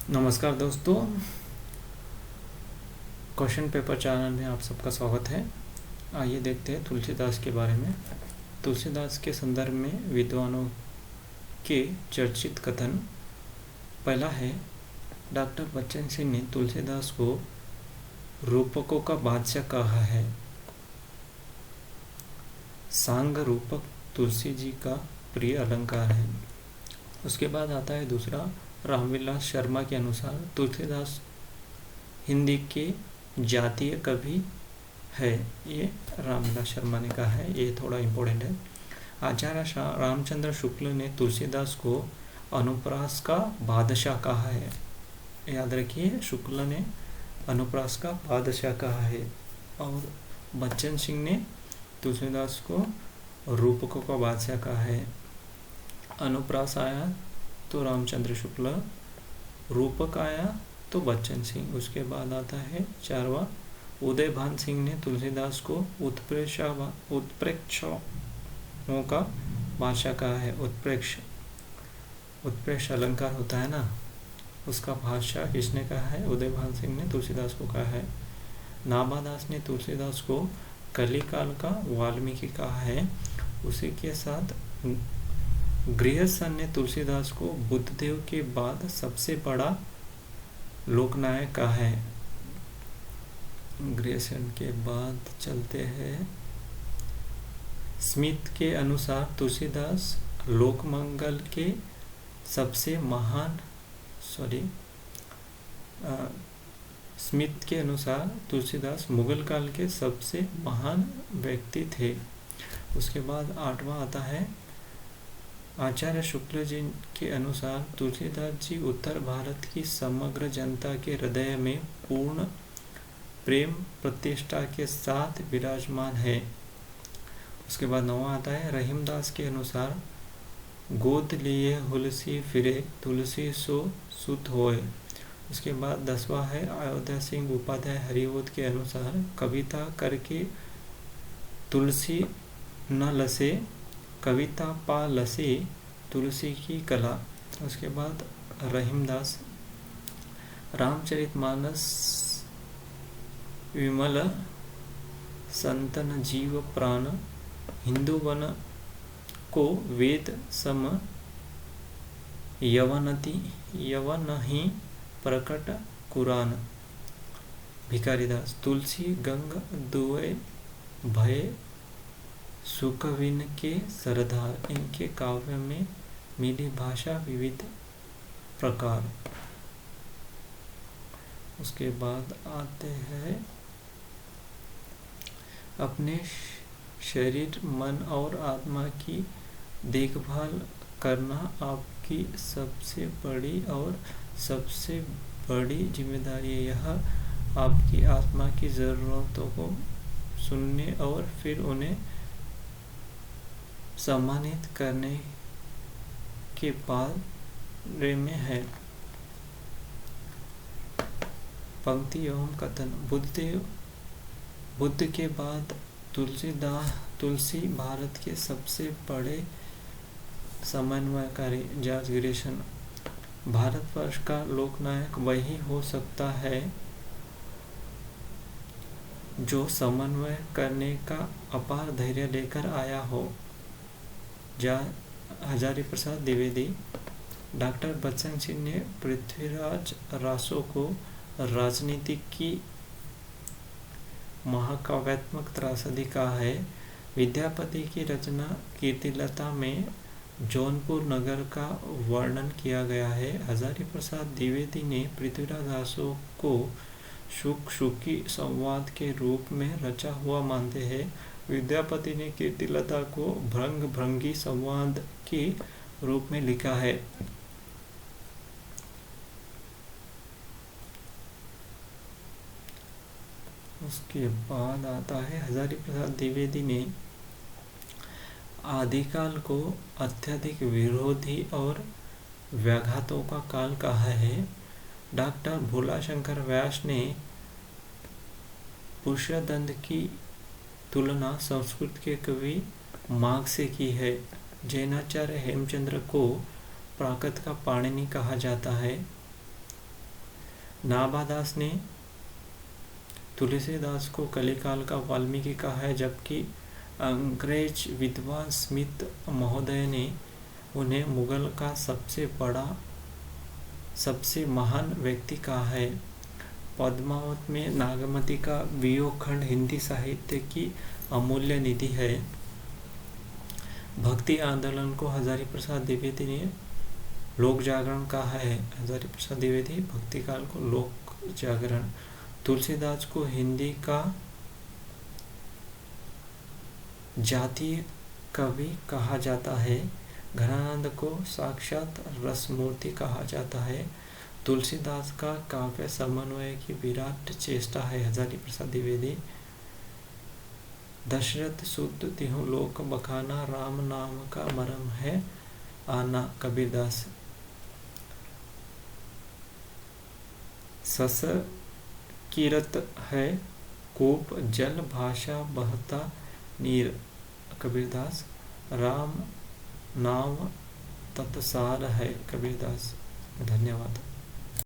नमस्कार दोस्तों, question paper channel में आप सबका स्वागत है। आइए देखते हैं तुलसीदास के बारे में। तुलसीदास के संदर्भ में विद्वानों के चर्चित कथन। पहला है, डॉक्टर बच्चन सिंह ने तुलसीदास को रूपकों का बादशाह कहा है। सांग रूपक तुलसी जी का प्रिय अलंकार है। उसके बाद आता है दूसरा, रामविलास शर्मा के अनुसार तुलसीदास हिंदी के जातीय कवि है। ये रामविलास शर्मा ने कहा है, ये थोड़ा इम्पोर्टेंट है। आचार्य रामचंद्र शुक्ल ने तुलसीदास को अनुप्रास का बादशाह कहा है। याद रखिए, शुक्ल ने अनुप्रास का बादशाह कहा है। और बच्चन सिंह ने तुलसीदास को रूपकों का बादशाह कहा है। अनुप्रास आया तो रामचंद्र शुक्ल, रूपक आया तो बच्चन सिंह। उसके बाद आता है चारवा, उदयभान सिंह ने तुलसीदास को उत्प्रेक्षों का बादशाह कहा है। उत्प्रेक्ष अलंकार होता है ना, उसका बादशाह किसने कहा है? उदयभान सिंह ने तुलसीदास को कहा है। नाभादास ने तुलसीदास को कलिकाल का वाल्मीकि कहा है। उसी के साथ गृहस्थ ने तुलसीदास को बुद्धदेव के बाद सबसे बड़ा लोकनायक कहा है। गृहस्थ के बाद चलते हैं। स्मिथ के अनुसार तुलसीदास लोकमंगल के सबसे महान स्मिथ के अनुसार तुलसीदास मुगल काल के सबसे महान व्यक्ति थे। उसके बाद आठवां आता है, आचार्य शुक्ल जी के अनुसार तुलसीदास जी उत्तर भारत की समग्र जनता के हृदय में पूर्ण प्रेम प्रतिष्ठा के साथ विराजमान है। उसके बाद नौवां आता है, रहीमदास के अनुसार गोद लिए हुलसी फिरे तुलसी सो सुत होए। उसके बाद 10वां है, अयोध्या सिंह उपाध्याय हरिवोद के अनुसार कविता करके तुलसी न लसे, कविता पा लसे तुलसी की कला। उसके बाद रहीमदास, रामचरितमानस विमल संतन जीव प्राण, हिंदू वन को वेद सम, यवन ही प्रकट कुरान। भिखारीदास, तुलसी गंग दुए भय सुखविन के सरदार, इनके काव्य में मिली भाषा विविध प्रकार। उसके बाद आते हैं, अपने शरीर मन और आत्मा की देखभाल करना आपकी सबसे बड़ी और सबसे बड़ी जिम्मेदारी है। यह आपकी आत्मा की ज़रूरतों को सुनने और फिर उन्हें सम्मानित करने के बारे में है। पंक्ति एवं कथन। बुद्ध के बाद तुलसी भारत के सबसे बड़े समन्वयकारी। जॉर्ज ग्रिशन, भारतवर्ष का लोकनायक वही हो सकता है जो समन्वय करने का अपार धैर्य लेकर आया हो। हजारी प्रसाद द्विवेदी। डॉक्टर बच्चन सिंह ने पृथ्वीराज रासो को राजनीति की महाकाव्यात्मक त्रासदी कहा है। विद्यापति की रचना कीर्तिलता में जौनपुर नगर का वर्णन किया गया है। हजारी प्रसाद द्विवेदी ने पृथ्वीराज रासो को शुक शुकी संवाद के रूप में रचा हुआ मानते हैं। विद्यापति ने कीर्तिलता को भृंग भृंगी संवाद के रूप में लिखा है। उसके बाद आता है, हजारी प्रसाद द्विवेदी ने आदिकाल को अत्यधिक विरोधी और व्याघातों का काल कहा है। डॉक्टर भोलाशंकर व्यास ने पुष्यदंत की तुलना संस्कृत के कवि माघ से की है। जैनाचार्य हेमचंद्र को प्राकृत का पाणिनि कहा जाता है। नाभादास ने तुलसीदास को कलिकाल का वाल्मीकि कहा है, जबकि अंग्रेज विद्वान स्मिथ महोदय ने उन्हें मुगल का सबसे महान व्यक्ति कहा है। पद्मावत में नागमती का वियोग खंड हिंदी साहित्य की अमूल्य निधि है। भक्ति आंदोलन को हजारी प्रसाद द्विवेदी ने लोक जागरण कहा है। हजारी प्रसाद द्विवेदी भक्ति काल को लोक जागरण। तुलसीदास को हिंदी का जातीय कवि कहा जाता है। घनानंद को साक्षात रसमूर्ति कहा जाता है। तुलसीदास का काव्य समन्वय की विराट चेष्टा है। हजारी प्रसाद द्विवेदी। दशरथ सुत तिहु लोक बखाना, राम नाम का मरम है आना, कबीरदास। सस कीरत है कूप, जल भाषा बहता नीर, कबीरदास। राम नाम तत्सार है, कबीरदास। धन्यवाद।